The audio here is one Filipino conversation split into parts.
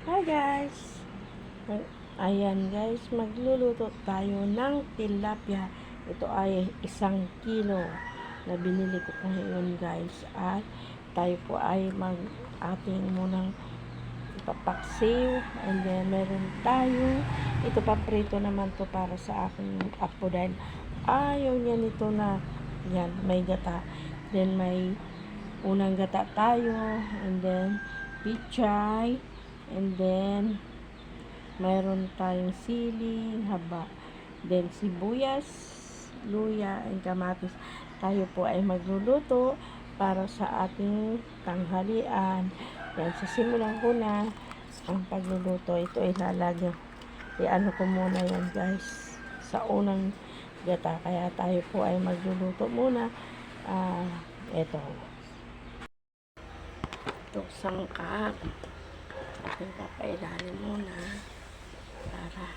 Hi guys! Ayan guys, magluluto tayo ng tilapia. Ito ay 1 kilo na binili ko ngayon guys. At tayo po ay ating munang ipapaksiw. And then meron tayo. Ito paprito naman to para sa aking apo dahil ayaw niya nito na yan, may gata. Then may unang gata tayo. And then pichay. And then mayroon tayong siling haba, then sibuyas, luya, and kamatis. Tayo po ay magluluto para sa ating tanghalian. Yan, sisimulan ko na ang pagluluto. Ito ay lalagyan. Ano ko muna yan guys sa unang gata, kaya tayo po ay magluluto muna. Ito sangkap ating papailalim muna para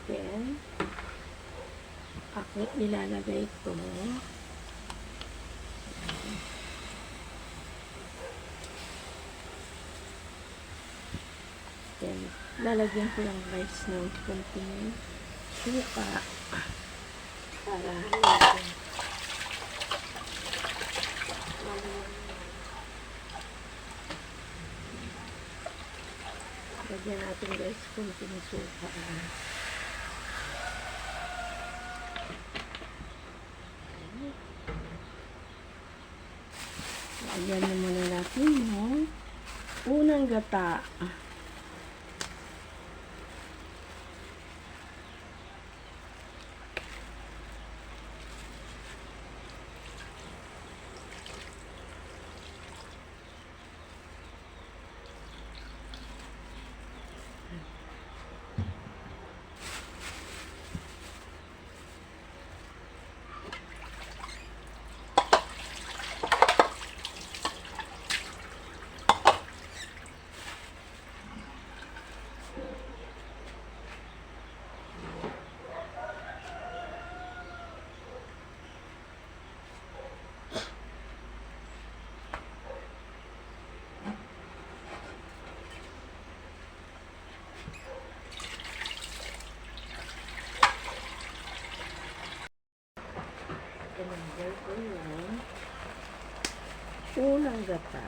then ako nilalagay ito then lalagyan ko lang guys ng konting suka para lagyan natin guys konting suka. Lagyan na muna natin yung unang gata. Tinanggal ko yung unang gata.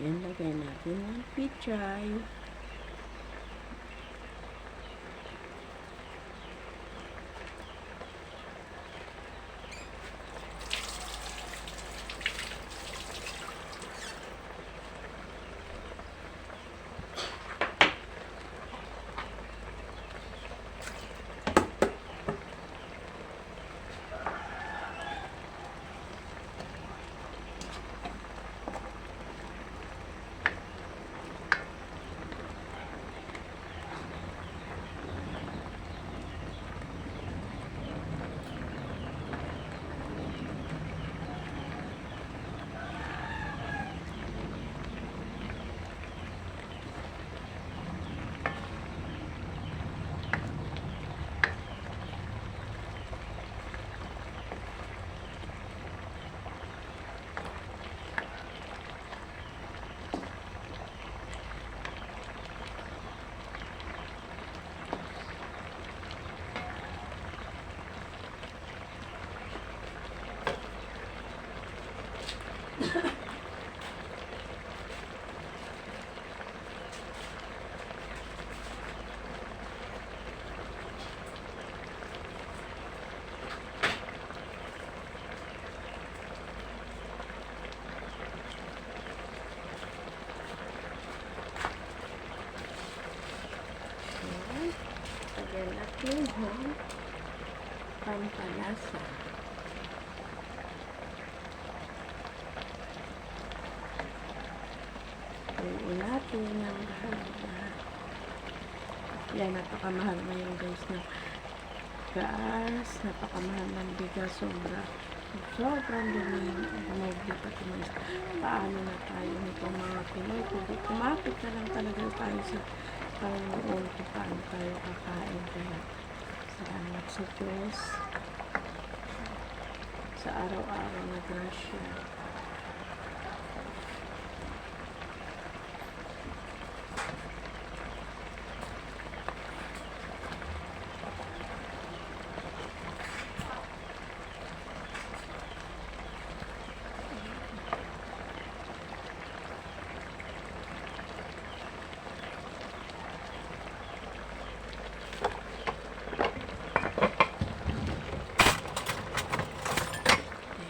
Yan, lagay natin ng pichay. Lagyan natin yung pampalasa. Lagyan natin ng mahal na. Yan, napakamahal ngayon guys na gas, napakamahal ng bigas, sobrang dumibli pati mas paano na tayo nitong mga Pinoy, kundi kumapit na lang talaga tayo sa Panginoon kung paano tayo kakain. Kaya salamat sa Diyos sa araw-araw na grasya.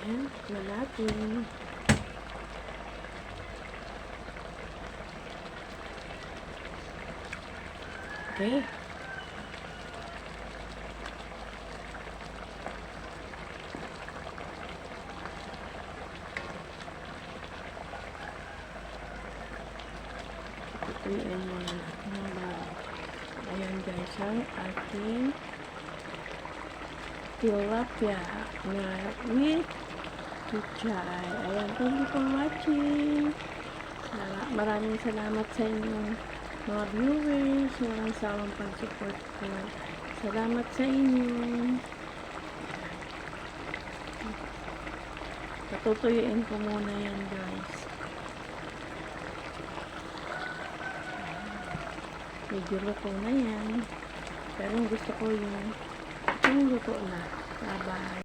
Ayan, natin. Okay. Tutuin muna natin ang bago. Ayan guys, ang ating tilapia na with chichay. Ayan, thank you for watching. Maraming salamat sa inyong mga viewers, walang sawang pag-support ko. Salamat sa inyo. Patutuyuin ko muna yan guys. Medyo luto na yan. Pero gusto ko yung luto na. Bye-bye.